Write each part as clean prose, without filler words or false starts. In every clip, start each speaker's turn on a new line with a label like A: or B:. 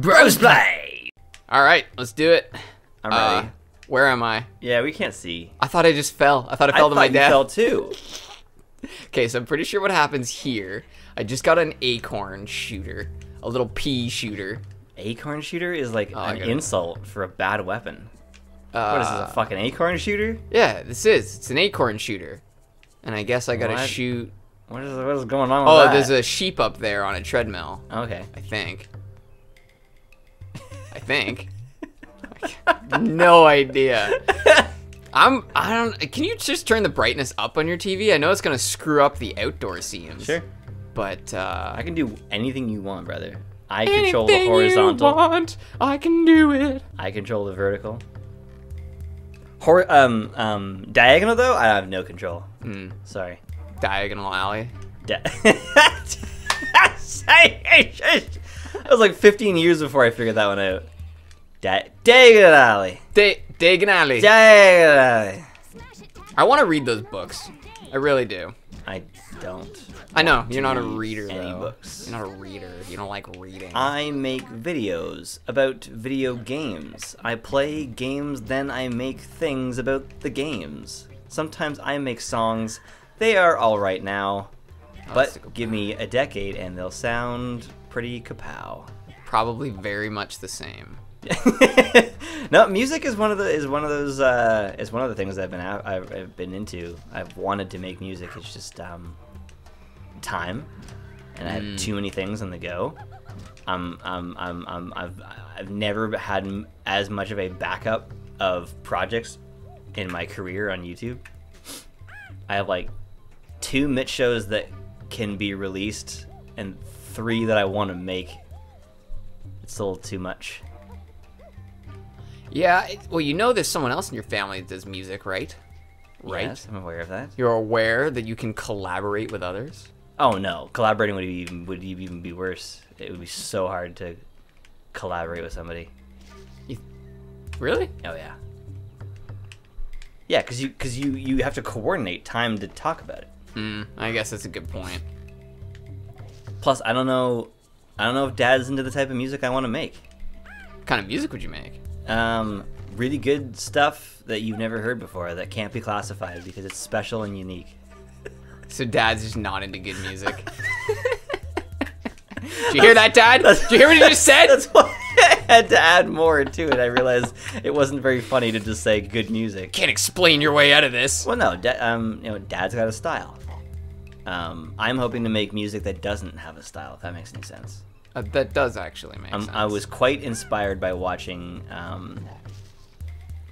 A: Brosplay!
B: Alright, let's do it.
A: I'm ready.
B: Where am I?
A: Yeah, we can't see.
B: I thought I just fell. I thought I fell to my death.
A: I fell too.
B: Okay, so I'm pretty sure what happens here. I just got an acorn shooter. A little pea shooter.
A: Acorn shooter is like an insult for a bad weapon. What is this, a fucking acorn shooter?
B: Yeah, it's an acorn shooter. And I guess I gotta shoot...
A: What is going on with that?
B: Oh, there's a sheep up there on a treadmill.
A: Okay.
B: I think. No idea. Can you just turn the brightness up on your TV? I know it's gonna screw up the outdoor scenes.
A: Sure.
B: But
A: I can do anything you want, brother. I control the horizontal.
B: You want, I can do it.
A: I control the vertical. Diagonal though, I have no control. Sorry.
B: Diagonal alley.
A: That was like 15 years before I figured that one out. Diagonal alley.
B: Diagonal alley.
A: Diagonal alley.
B: I want to read those books. I really do.
A: I don't.
B: I know you're not a reader though.
A: Any books.
B: You're not a reader. You don't like reading.
A: I make videos about video games. I play games, then I make things about the games. Sometimes I make songs. They are all right now, but give me a decade and they'll sound pretty kapow.
B: Probably very much the same.
A: No, music is one of the things I've been into. I've wanted to make music. It's just time, and I have too many things on the go. I've never had as much of a backup of projects in my career on YouTube. I have like 2 Mitch shows that can be released and 3 that I want to make. It's a little too much. Yeah,
B: well, you know there's someone else in your family that does music, right? Right?
A: Yes, I'm aware of that.
B: You're aware that you can collaborate with others?
A: Oh no, collaborating would even be worse. It would be so hard to collaborate with somebody.
B: Really?
A: Oh yeah. Yeah, because you have to coordinate time to talk about it.
B: I guess that's a good point.
A: Plus, I don't know if Dad's into the type of music I want to make.
B: What kind of music would you make?
A: Really good stuff that you've never heard before that can't be classified because it's special and unique.
B: So Dad's just not into good music. Did you hear that, Dad? Did you hear what he just said?
A: That's why I had to add more to it. I realized it wasn't very funny to just say good music.
B: Can't explain your way out of this.
A: Well, no, Dad's got a style. I'm hoping to make music that doesn't have a style, if that makes any sense.
B: That does actually make sense.
A: I was quite inspired by watching...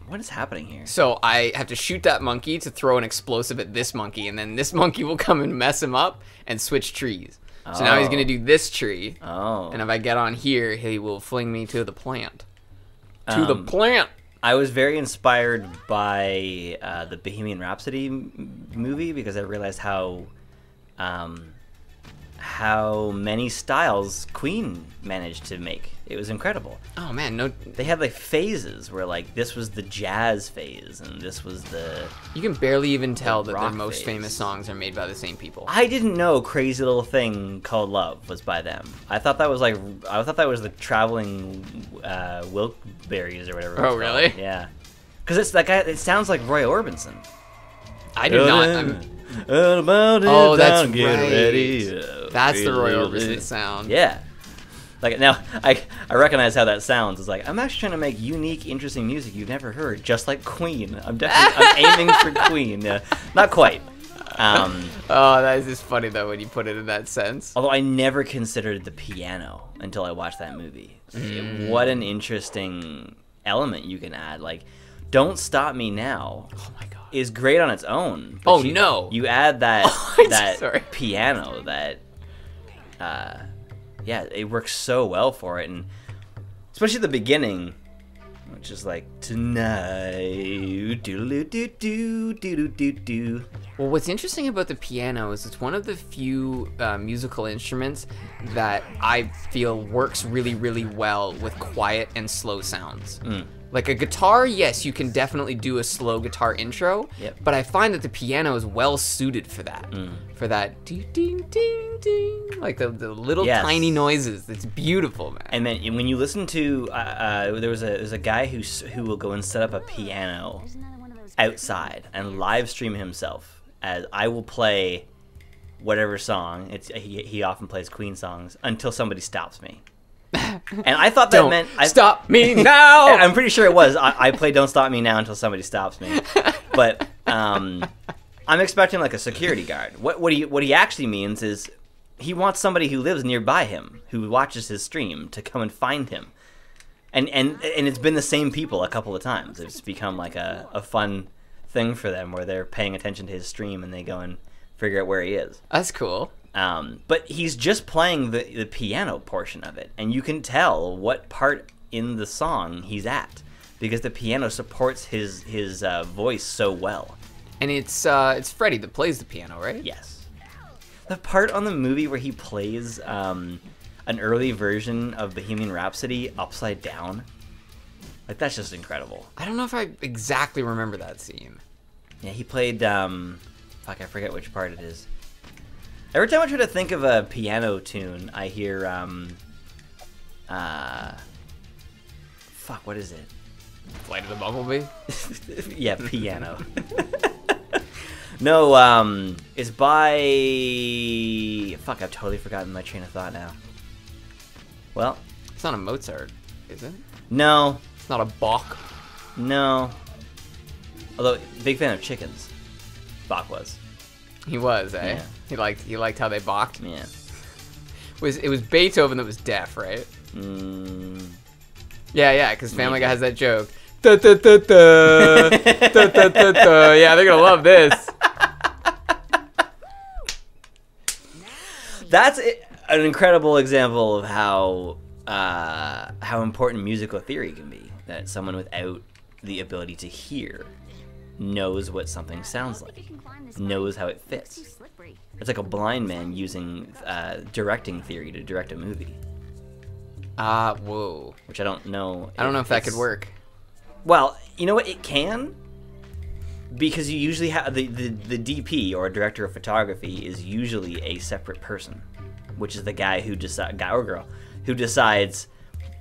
A: what is happening here?
B: So I have to shoot that monkey to throw an explosive at this monkey, and then this monkey will come and mess him up and switch trees. So now he's going to do this tree. And if I get on here, he will fling me to the plant. To the plant!
A: I was very inspired by the Bohemian Rhapsody movie because I realized how many styles Queen managed to make. It was incredible.
B: Oh man, no!
A: They had like phases where like this was the jazz phase and this was the...
B: You can barely even tell that their most famous songs are made by the same people.
A: I didn't know Crazy Little Thing Called Love was by them. I thought that was the Traveling Wilkberries or whatever.
B: Oh really?
A: Yeah, because it's that guy. It sounds like Roy Orbison.
B: I do not. Oh, that's right.
A: Ready.
B: That's the Roy Orbison sound.
A: Yeah. Like now, I recognize how that sounds. It's like I'm actually trying to make unique, interesting music you've never heard, just like Queen. I'm aiming for Queen. Not quite.
B: Oh, that is just funny though when you put it in that sense.
A: Although I never considered the piano until I watched that movie. What an interesting element you can add. Like, Don't Stop Me Now.
B: Oh my god.
A: Is great on its own.
B: Oh no.
A: You add that piano that. Yeah, it works so well for it, and especially the beginning, which is like tonight. Do.
B: Well, what's interesting about the piano is it's one of the few musical instruments that I feel works really, really well with quiet and slow sounds. Like a guitar, yes, you can definitely do a slow guitar intro.
A: Yep.
B: But I find that the piano is well suited for that. For that ding ding ding ding, like the little tiny noises. It's beautiful, man.
A: And then when you listen to there's a guy who will go and set up a piano outside and live stream himself as I will play whatever song. He often plays Queen songs until somebody stops me. And I thought that meant
B: stop me now.
A: I'm pretty sure it was. I play "Don't Stop Me Now" until somebody stops me. But I'm expecting like a security guard. What he actually means is he wants somebody who lives nearby him, who watches his stream, to come and find him. And it's been the same people a couple of times. It's become like a fun thing for them where they're paying attention to his stream and they go and figure out where he is.
B: That's cool.
A: But he's just playing the piano portion of it, and you can tell what part in the song he's at because the piano supports his voice so well.
B: And it's Freddy that plays the piano, right?
A: Yes. The part on the movie where he plays an early version of Bohemian Rhapsody upside down, like that's just incredible.
B: I don't know if I exactly remember that scene.
A: Yeah, he played I forget which part it is. Every time I try to think of a piano tune, I hear, what is it?
B: Flight of the Bumblebee?
A: Yeah, piano. No, it's by... I've totally forgotten my train of thought now. Well...
B: It's not a Mozart, is it?
A: No.
B: It's not a Bach?
A: No. Although, big fan of chickens. Bach was.
B: He was, eh?
A: Yeah.
B: He liked how they balked.
A: Yeah.
B: It was Beethoven that was deaf, right? Yeah, because Family Guy has that joke. Da, da, da, da, da, da, da, da. Yeah, they're gonna love this.
A: That's an incredible example of how important musical theory can be. That someone without the ability to hear knows what something sounds like, knows how it fits. It's like a blind man using directing theory to direct a movie.
B: Whoa.
A: Which I don't know.
B: I don't know if that could work.
A: Well, you know what? It can. Because you usually have the DP or director of photography is usually a separate person, which is the guy or girl who decides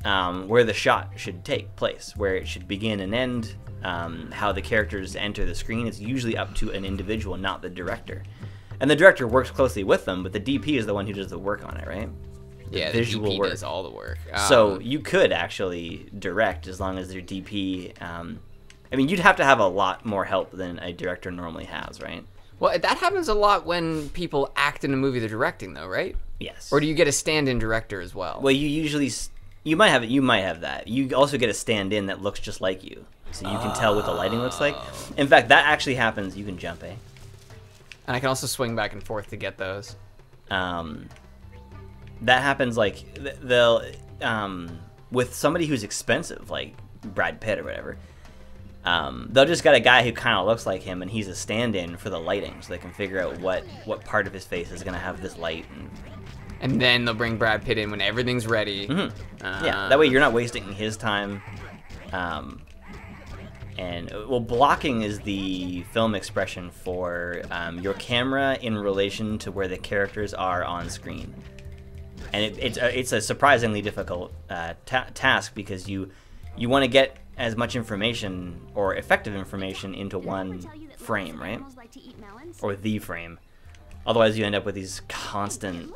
A: where the shot should take place, where it should begin and end, how the characters enter the screen. It's usually up to an individual, not the director. And the director works closely with them, but the DP is the one who does the work on it, right?
B: Yeah, the DP does all the work.
A: So you could actually direct as long as your DP... I mean, you'd have to have a lot more help than a director normally has, right?
B: Well, that happens a lot when people act in a movie they're directing, though, right?
A: Yes.
B: Or do you get a stand-in director as well?
A: Well, you might have that. You also get a stand-in that looks just like you, so you can tell what the lighting looks like. In fact, that actually happens. You can jump, eh?
B: And I can also swing back and forth to get those.
A: That happens like they'll with somebody who's expensive, like Brad Pitt or whatever. They'll just got a guy who kind of looks like him, and he's a stand-in for the lighting, so they can figure out what part of his face is going to have this light.
B: And then they'll bring Brad Pitt in when everything's ready.
A: Mm-hmm. Yeah, that way you're not wasting his time. Blocking is the film expression for your camera in relation to where the characters are on screen. And it's a surprisingly difficult task because you want to get as much information or effective information into one frame, right? Or the frame. Otherwise, you end up with these constant,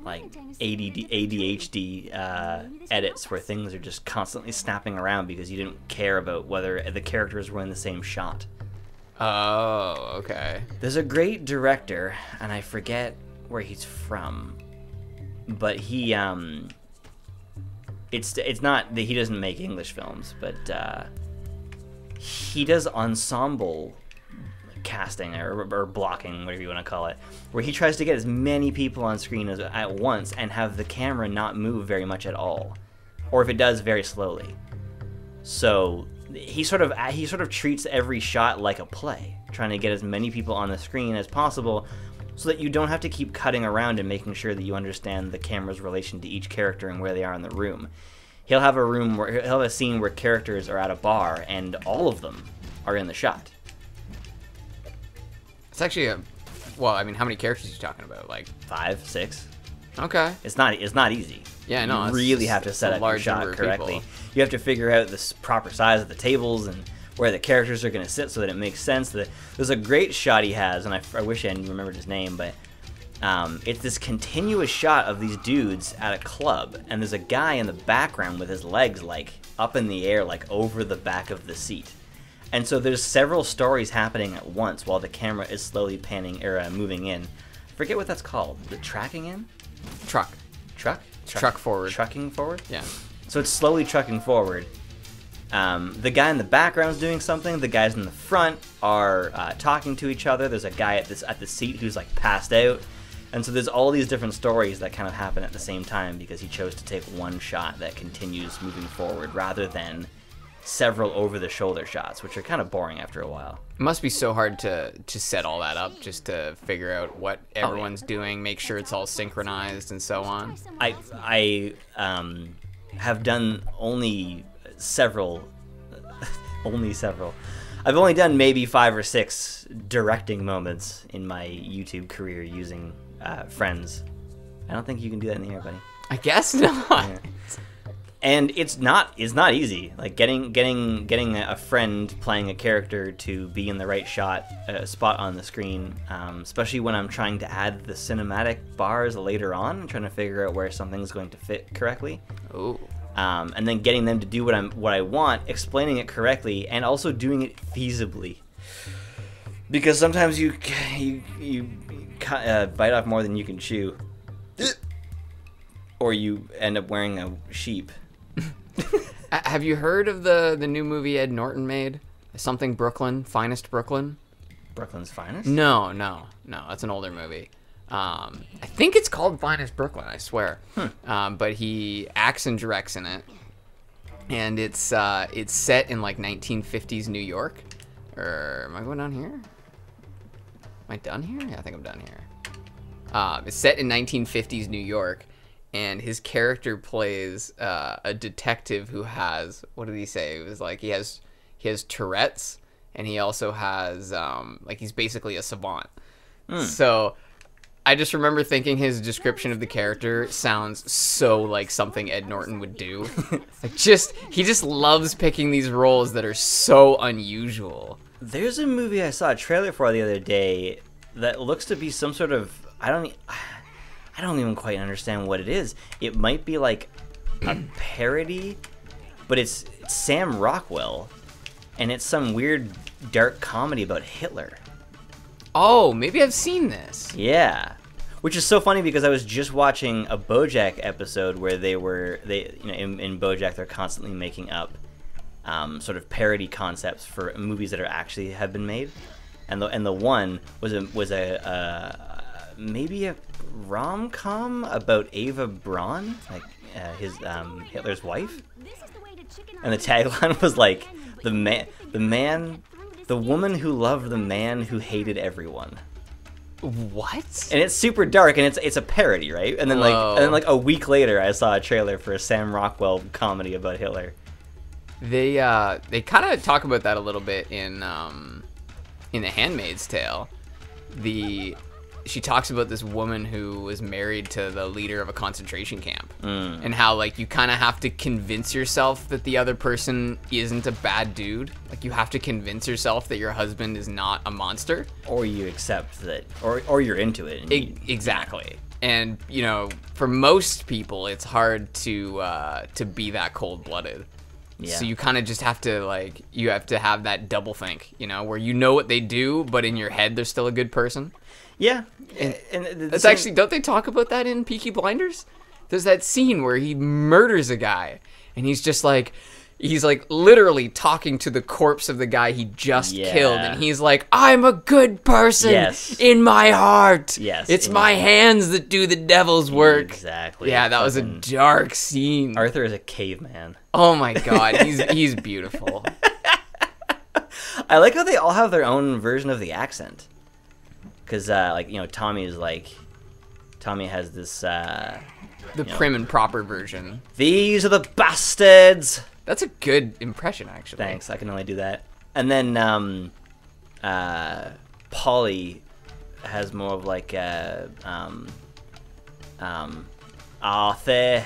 A: like, ADHD edits where things are just constantly snapping around because you didn't care about whether the characters were in the same shot.
B: Oh, okay.
A: There's a great director, and I forget where he's from, but he it's not that he doesn't make English films, but he does ensemble casting or blocking, whatever you want to call it, where he tries to get as many people on screen at once and have the camera not move very much at all, or if it does, very slowly. So he sort of treats every shot like a play, trying to get as many people on the screen as possible so that you don't have to keep cutting around and making sure that you understand the camera's relation to each character and where they are in the room. he'll have a room where he'll have a scene where characters are at a bar and all of them are in the shot.
B: It's actually well, I mean, how many characters are you talking about? Like
A: 5, 6.
B: Okay.
A: It's not easy.
B: Yeah, no.
A: You really have to set up your shot correctly. You have to figure out the proper size of the tables and where the characters are going to sit so that it makes sense. There's a great shot he has, and I wish I remembered his name, but it's this continuous shot of these dudes at a club, and there's a guy in the background with his legs like up in the air, like over the back of the seat. And so there's several stories happening at once while the camera is slowly panning or moving in. I forget what that's called. The tracking in?
B: Truck forward.
A: Trucking forward?
B: Yeah.
A: So it's slowly trucking forward. The guy in the background's doing something. The guys in the front are talking to each other. There's a guy at the seat who's like passed out. And so there's all these different stories that kind of happen at the same time because he chose to take one shot that continues moving forward rather than several over-the-shoulder shots, which are kind of boring after a while.
B: It must be so hard to set all that up, just to figure out what everyone's doing, make sure it's all synchronized, and so on.
A: I have done only several. I've only done maybe 5 or 6 directing moments in my YouTube career using friends. I don't think you can do that in the air, buddy.
B: I guess not.
A: Yeah. And it's not easy. Like getting a friend playing a character to be in the right spot on the screen, especially when I'm trying to add the cinematic bars later on, trying to figure out where something's going to fit correctly.
B: Ooh.
A: And then getting them to do what I want, explaining it correctly, and also doing it feasibly. Because sometimes you bite off more than you can chew, or you end up wearing a sheep.
B: Have you heard of the new movie Ed Norton made? Something Brooklyn, Finest Brooklyn?
A: Brooklyn's Finest?
B: No, that's an older movie. I think it's called Finest Brooklyn, I swear. But he acts and directs in it, and it's set in like 1950s New York. Or am I going down here? Am I done here? Yeah, I think I'm done here. It's set in 1950s New York. And his character plays a detective who has, what did he say? It was like he has Tourette's, and he also has like he's basically a savant. So I just remember thinking his description of the character sounds so like something Ed Norton would do. Like he just loves picking these roles that are so unusual.
A: There's a movie I saw a trailer for the other day that looks to be some sort of I don't even quite understand what it is. It might be like a parody, but it's Sam Rockwell, and it's some weird dark comedy about Hitler.
B: Oh, maybe I've seen this.
A: Yeah, which is so funny because I was just watching a BoJack episode where in BoJack they're constantly making up sort of parody concepts for movies that are actually have been made, and the one was maybe a rom-com about Ava Braun, like his Hitler's wife, and the tagline was like the woman who loved the man who hated everyone.
B: What?
A: And it's super dark, and it's a parody, right? And then like a week later, I saw a trailer for a Sam Rockwell comedy about Hitler.
B: They kind of talk about that a little bit in The Handmaid's Tale. She talks about this woman who was married to the leader of a concentration camp, and how like you kind of have to convince yourself that the other person isn't a bad dude. Like you have to convince yourself that your husband is not a monster,
A: or you accept that, or you're into it.
B: Exactly. And for most people, it's hard to be that cold-blooded. Yeah. So you kind of just have to have that double think, where you know what they do, but in your head they're still a good person.
A: Yeah,
B: and that's actually, don't they talk about that in Peaky Blinders? There's that scene where he murders a guy, and he's like literally talking to the corpse of the guy he just killed, and he's like, "I'm a good person in my heart. Yes, it's my hands that do the devil's work."
A: Exactly.
B: Yeah, that was a dark scene.
A: Arthur is a caveman.
B: Oh my god, he's beautiful.
A: I like how they all have their own version of the accent. Because, Tommy has this
B: The prim and proper version.
A: These are the bastards.
B: That's a good impression, actually.
A: Thanks. I can only do that. And then Polly has more of like a Arthur.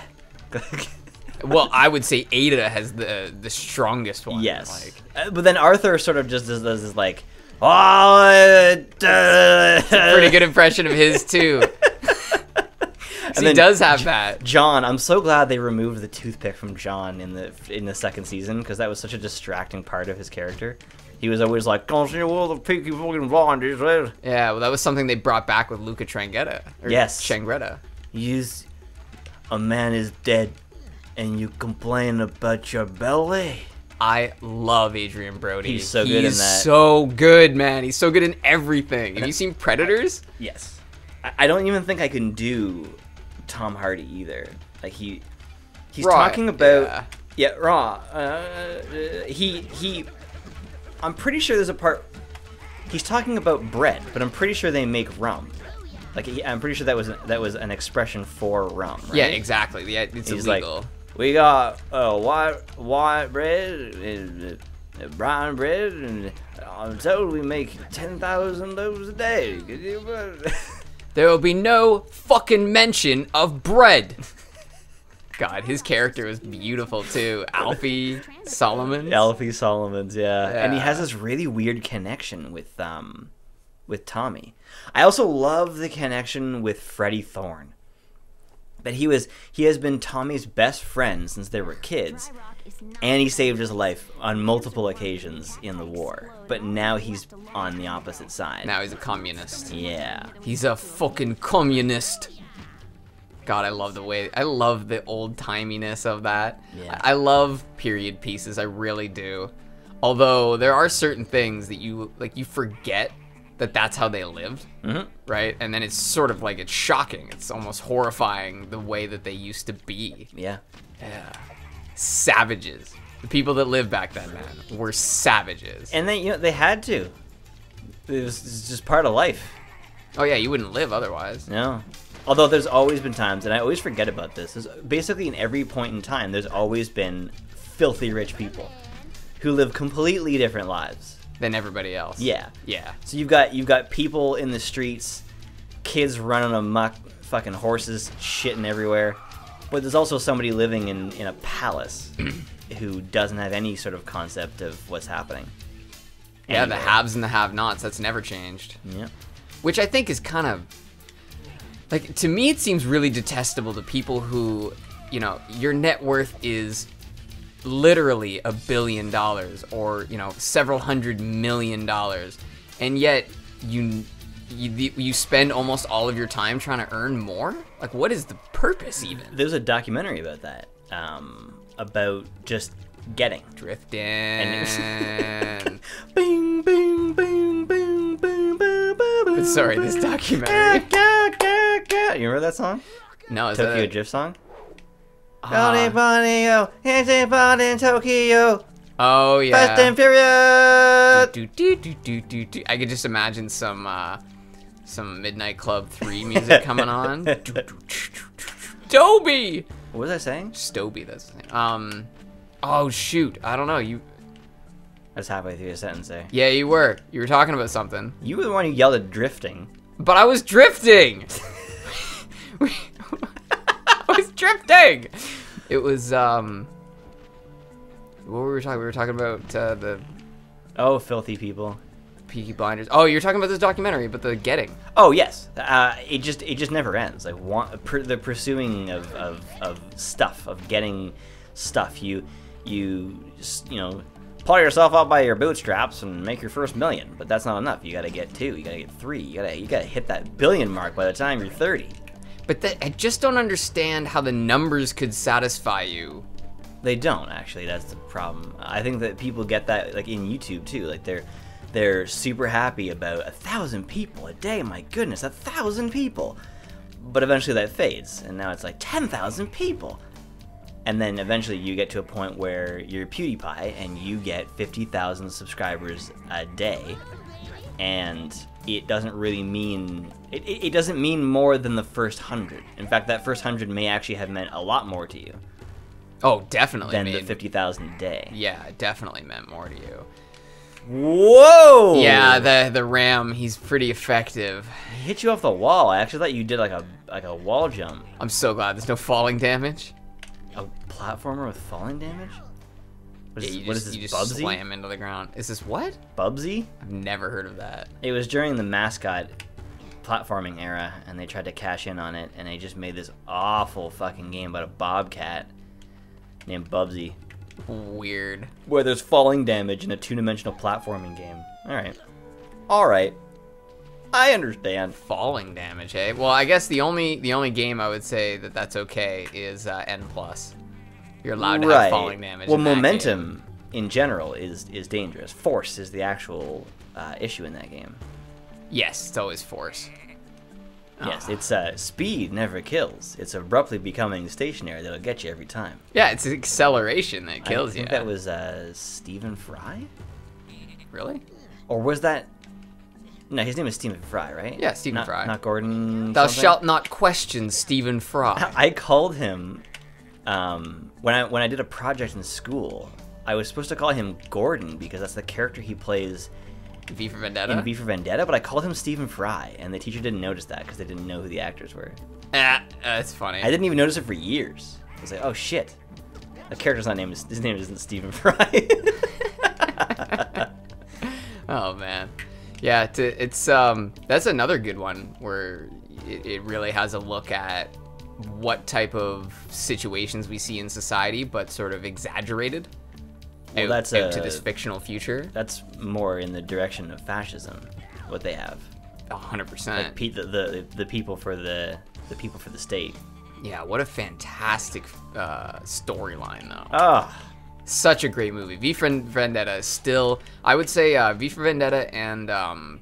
B: Well, I would say Ada has the strongest one.
A: Yes. But then Arthur sort of just does this like, oh,
B: it's a pretty good impression of his too. And he does have that.
A: John, I'm so glad they removed the toothpick from John in the second season, because that was such a distracting part of his character. He was always like, "Don't see all the peaky fucking blondies."
B: Yeah, well, that was something they brought back with Luca Changretta.
A: Yes,
B: Changretta.
A: A man is dead, and you complain about your belly.
B: I love Adrian Brody.
A: He's so good in that.
B: He's so good, man. He's so good in everything. Have you seen Predators?
A: Yes. I don't even think I can do Tom Hardy either. Like he's
B: Raw,
A: talking about Raw. I'm pretty sure there's a part he's talking about bread, but I'm pretty sure they make rum. Like I'm pretty sure that was an expression for rum. Right?
B: Yeah, exactly. Yeah, it's illegal.
A: Like, we got white bread, brown bread, and I'm told we make 10,000 of those a day.
B: There will be no fucking mention of bread. God, his character was beautiful too. Alfie Solomons.
A: Alfie Solomons, yeah. And he has this really weird connection with Tommy. I also love the connection with Freddie Thorne. That he has been Tommy's best friend since they were kids, and he saved his life on multiple occasions in the war. But now he's on the opposite side.
B: Now he's a communist.
A: Yeah.
B: He's a fucking communist. God, I love the old-timiness of that.
A: Yeah.
B: I love period pieces, I really do. Although there are certain things that you forget that that's how they lived, right? And then it's sort of like, it's shocking. It's almost horrifying the way that they used to be.
A: Yeah.
B: Yeah. Savages. The people that lived back then, man, were savages.
A: And they had to. It's just part of life.
B: Oh yeah, you wouldn't live otherwise.
A: No. Although there's always been times, and I always forget about this, basically in every point in time, there's always been filthy rich people who live completely different lives
B: than everybody else.
A: Yeah.
B: Yeah.
A: So you've got people in the streets, kids running amok, fucking horses shitting everywhere. But there's also somebody living in a palace who doesn't have any sort of concept of what's happening.
B: Yeah, the haves and the have-nots, that's never changed.
A: Yeah.
B: Which I think is kind of, like, to me it seems really detestable to people who, your net worth is literally $1 billion or, several $100 million, and yet you spend almost all of your time trying to earn more? Like, what is the purpose even?
A: There's a documentary about that, about just getting.
B: Drifting.
A: Bing, bing, bing, bing, bing, bing, bing.
B: Sorry, this documentary.
A: You remember that song?
B: No, is
A: Tokyo
B: that
A: Drift song? Everybody in Tokyo.
B: Oh yeah.
A: Fast and Furious.
B: I could just imagine some Midnight Club 3 music coming on. Stoby.
A: What was I saying?
B: Stoby, that's his name. Oh shoot, I don't know.
A: I was halfway through a sentence there.
B: Yeah, you were. You were talking about something.
A: You were the one who yelled at drifting.
B: But I was drifting. I was drifting. It was what were we talking? We were talking about the
A: filthy people,
B: Peaky Blinders. Oh, you're talking about this documentary, but the getting.
A: Oh yes, it just never ends. Like the pursuing of stuff, of getting stuff. You pull yourself up by your bootstraps and make your first million, but that's not enough. You got to get 2. You got to get 3. You got to hit that billion mark by the time you're 30.
B: But I just don't understand how the numbers could satisfy you.
A: They don't, actually. That's the problem. I think that people get that, like, in YouTube too. Like they're super happy about 1,000 people a day. My goodness, 1,000 people. But eventually that fades, and now it's like 10,000 people. And then eventually you get to a point where you're PewDiePie and you get 50,000 subscribers a day, and it doesn't really mean It doesn't mean more than the first 100. In fact, that first 100 may actually have meant a lot more to you.
B: Oh, definitely.
A: Than the 50,000 a day.
B: Yeah, it definitely meant more to you.
A: Whoa!
B: Yeah, the ram, he's pretty effective.
A: He hit you off the wall. I actually thought you did like a wall jump.
B: I'm so glad there's no falling damage.
A: A platformer with falling damage? What is this,
B: you just
A: Bubsy?
B: Slam into the ground. Is this what?
A: Bubsy?
B: I've never heard of that.
A: It was during the mascot platforming era, and they tried to cash in on it, and they just made this awful fucking game about a bobcat named Bubsy.
B: Weird.
A: Where there's falling damage in a two-dimensional platforming game. Alright. I understand.
B: Falling damage, eh? Well, I guess the only game I would say that's okay is N+. You're allowed to have falling damage.
A: Well, momentum in general is dangerous. Force is the actual issue in that game.
B: Yes, it's always force.
A: Yes, it's speed never kills. It's abruptly becoming stationary that'll get you every time.
B: Yeah, it's acceleration that kills you.
A: I think that was Stephen Fry?
B: Really?
A: Or was that... No, his name is Stephen Fry, right?
B: Yeah, Stephen Fry.
A: Not Gordon
B: Thou
A: something?
B: shalt not question Stephen Fry.
A: I called him... when I did a project in school, I was supposed to call him Gordon because that's the character he plays
B: V for Vendetta?
A: in V for Vendetta, but I called him Stephen Fry, and the teacher didn't notice that because they didn't know who the actors were.
B: That's funny.
A: I didn't even notice it for years. I was like, oh shit, the character's not named. His name isn't Stephen Fry.
B: Oh man, yeah. It's that's another good one where it really has a look at what type of situations we see in society, but sort of exaggerated.
A: Well,
B: out to this fictional future.
A: That's more in the direction of fascism. What they have.
B: 100%.
A: Like the people for the people for the state.
B: Yeah, what a fantastic storyline though.
A: Ah.
B: Such a great movie. V for Vendetta is still, I would say V for Vendetta and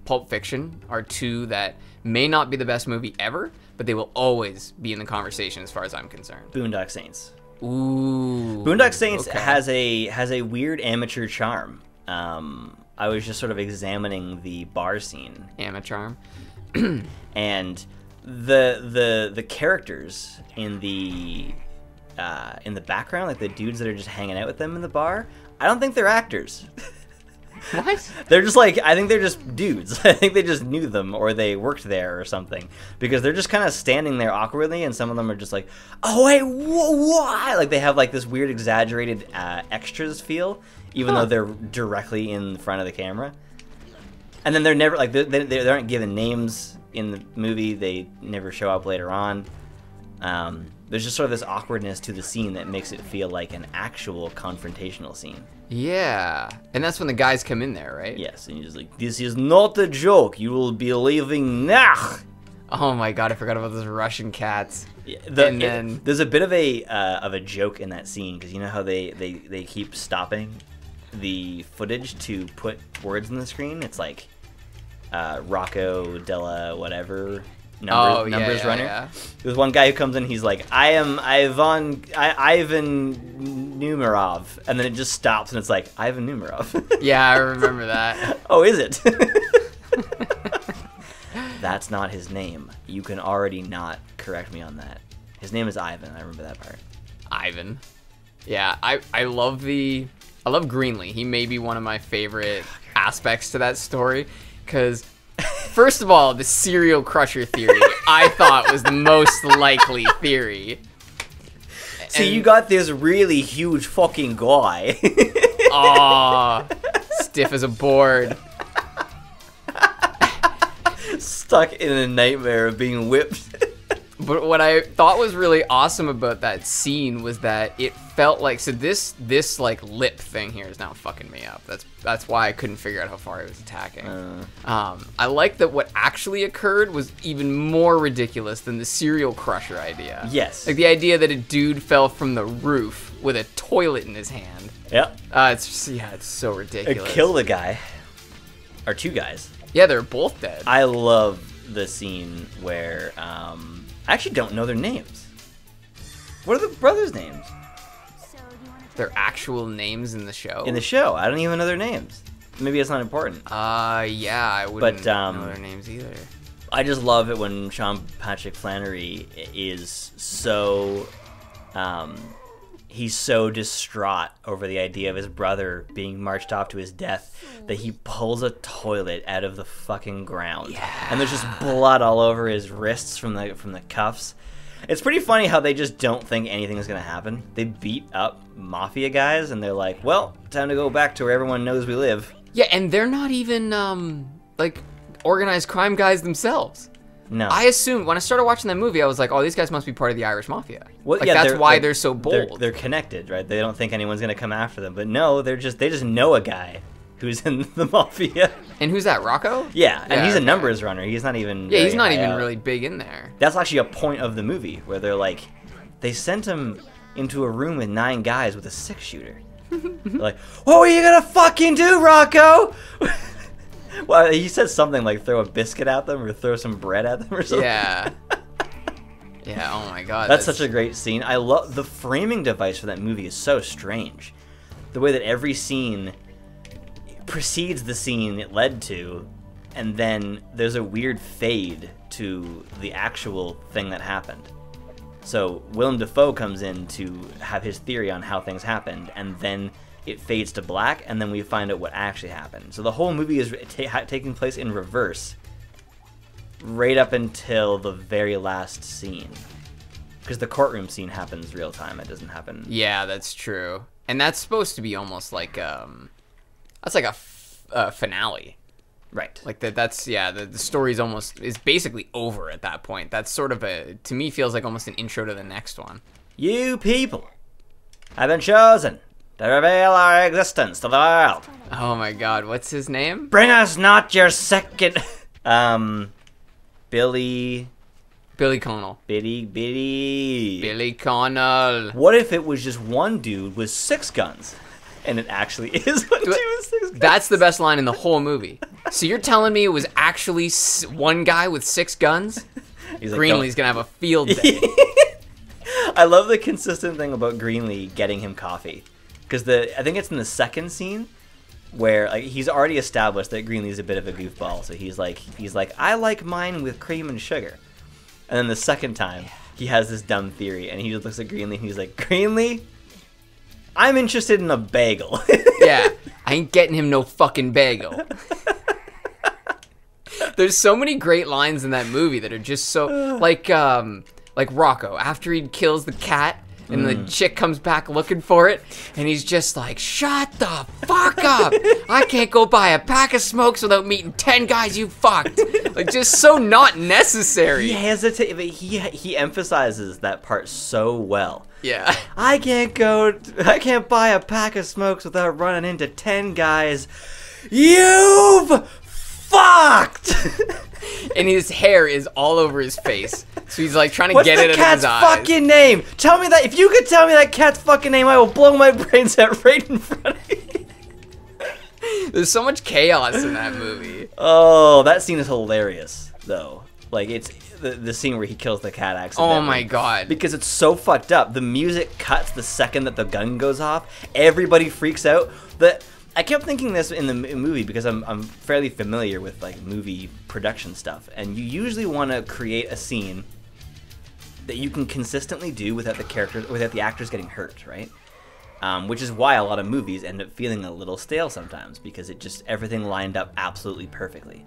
B: Pulp Fiction are two that may not be the best movie ever, but they will always be in the conversation as far as I'm concerned.
A: Boondock Saints.
B: Ooh.
A: Boondock Saints
B: okay.
A: has a weird amateur charm. I was just sort of examining the bar scene.
B: Amateur.
A: And the characters in the background, like the dudes that are just hanging out with them in the bar, I don't think they're actors.
B: What?
A: They're just like, I think they're just dudes. I think they just knew them or they worked there or something. Because they're just kind of standing there awkwardly, and some of them are just like, oh, hey, what? Like they have like this weird exaggerated extras feel, even though they're directly in front of the camera. And then they're never, like, they aren't given names in the movie. They never show up later on. There's just sort of this awkwardness to the scene that makes it feel like an actual confrontational scene.
B: Yeah. And that's when the guys come in there, right?
A: Yes, and you're just like, this is not a joke. You will be leaving now.
B: Oh my god, I forgot about those Russian cats.
A: Yeah, there's a bit of a joke in that scene, because you know how they keep stopping the footage to put words in the screen? It's like Rocco Della whatever numbers runner.
B: Yeah.
A: There's one guy who comes in, he's like, I am Ivan Numerov, and then it just stops and it's like, Ivan Numerov.
B: Yeah, I remember that.
A: Oh, is it? That's not his name. You can already not correct me on that. His name is Ivan. I remember that part.
B: Ivan. Yeah, I love Greenlee. He may be one of my favorite aspects to that story, because first of all, the serial crusher theory I thought was the most likely theory.
A: So you got this really huge fucking guy.
B: Aw, stiff as a board.
A: Stuck in a nightmare of being whipped.
B: But what I thought was really awesome about that scene was that it felt like, so this like lip thing here is now fucking me up. That's why I couldn't figure out how far he was attacking. I like that what actually occurred was even more ridiculous than the serial crusher idea.
A: Yes.
B: Like the idea that a dude fell from the roof with a toilet in his hand.
A: Yep.
B: It's so ridiculous.
A: It killed a guy. Or two guys.
B: Yeah, they're both dead.
A: I love the scene where I actually don't know their names. What are the brothers' names?
B: Their actual names in the show?
A: In the show. I don't even know their names. Maybe it's not important.
B: Yeah, I wouldn't know their names either.
A: I just love it when Sean Patrick Flannery is so, he's so distraught over the idea of his brother being marched off to his death that he pulls a toilet out of the fucking ground.
B: Yeah.
A: And there's just blood all over his wrists from the cuffs. It's pretty funny how they just don't think anything is going to happen. They beat up mafia guys, and they're like, well, time to go back to where everyone knows we live.
B: Yeah, and they're not even, like, organized crime guys themselves.
A: No.
B: I assumed, when I started watching that movie, I was like, oh, these guys must be part of the Irish Mafia.
A: Well,
B: like,
A: yeah,
B: that's why they're so bold.
A: They're connected, right? They don't think anyone's going to come after them. But no, they just know a guy who's in the mafia.
B: And who's that, Rocco?
A: Yeah, and he's a numbers runner. He's not even
B: Yeah, he's not even
A: out.
B: really big in there.
A: That's actually a point of the movie where they're like, they sent him into a room with 9 guys with a 6-shooter. They're like, what were you gonna fucking do, Rocco? Well, he said something like throw a biscuit at them or throw some bread at them or something.
B: Yeah. Yeah, oh my god.
A: That's such a great scene. I love the framing device for that movie is so strange. The way that every scene precedes the scene it led to, and then there's a weird fade to the actual thing that happened. So Willem Dafoe comes in to have his theory on how things happened, and then it fades to black, and then we find out what actually happened. So the whole movie is taking place in reverse, right up until the very last scene. Because the courtroom scene happens real time. It doesn't happen.
B: Yeah, that's true. And that's supposed to be almost like, that's like a finale.
A: Right.
B: Like that's the story's is basically over at that point. That's sort of to me feels like almost an intro to the next one.
A: You people have been chosen to reveal our existence to the world.
B: Oh my god, what's his name?
A: Bring us not your second... Billy
B: Connell.
A: Billy
B: Connell.
A: What if it was just one dude with 6 guns? And it actually is one dude with 6 guns.
B: That's the best line in the whole movie. So you're telling me it was actually one guy with 6 guns?
A: He's like,
B: Greenlee's gonna have a field day.
A: I love the consistent thing about Greenlee getting him coffee. Because I think it's in the second scene where like he's already established that Greenlee's a bit of a goofball. So he's like, I like mine with cream and sugar. And then the second time, he has this dumb theory, and he just looks at Greenlee, and he's like, Greenlee, I'm interested in a bagel.
B: Yeah, I ain't getting him no fucking bagel. There's so many great lines in that movie that are just so like Rocco after he kills the cat and the chick comes back looking for it and he's just like, shut the fuck up, I can't go buy a pack of smokes without meeting 10 guys you fucked. Like, just so not necessary.
A: He hesitates, but he emphasizes that part so well.
B: Yeah.
A: I can't buy a pack of smokes without running into 10 guys you've fucked.
B: And his hair is all over his face. So he's like trying to get it out of his eyes.
A: What's the cat's fucking name? Tell me that. If you could tell me that cat's fucking name, I will blow my brains out right in front of you.
B: There's so much chaos in that movie.
A: Oh, that scene is hilarious, though. Like, it's the scene where he kills the cat accidentally.
B: Oh my god.
A: Because it's so fucked up. The music cuts the second that the gun goes off. Everybody freaks out. I kept thinking this in the movie because I'm fairly familiar with like movie production stuff, and you usually want to create a scene that you can consistently do without the actors getting hurt, right? Which is why a lot of movies end up feeling a little stale sometimes, because everything lined up absolutely perfectly.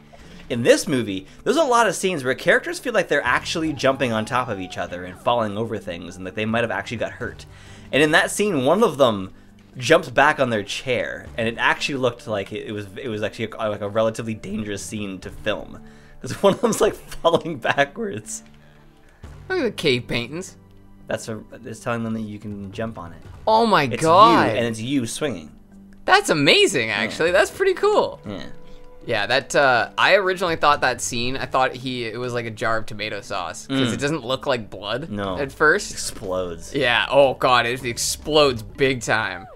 A: In this movie, there's a lot of scenes where characters feel like they're actually jumping on top of each other and falling over things, and that they might have actually got hurt. And in that scene, one of them jumps back on their chair, and it actually looked like it was actually like a relatively dangerous scene to film, because one of them's like falling backwards.
B: Look at the cave paintings.
A: It's telling them that you can jump on it.
B: Oh my
A: It's
B: god.
A: you, and it's you swinging.
B: That's amazing, actually. Yeah. That's pretty cool.
A: Yeah.
B: Yeah, that I originally thought that scene, I thought it was like a jar of tomato sauce, because it doesn't look like blood at first.
A: It explodes.
B: Yeah, oh god, it explodes big time.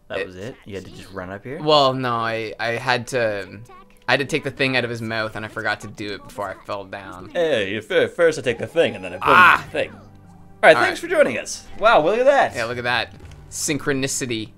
A: That was it? You had to just run up here?
B: Well, no, I had to take the thing out of his mouth, and I forgot to do it before I fell down.
A: Hey, first I take the thing, and then I put the thing. Alright, thanks for joining us. Wow, look at that.
B: Yeah, look at that. Synchronicity.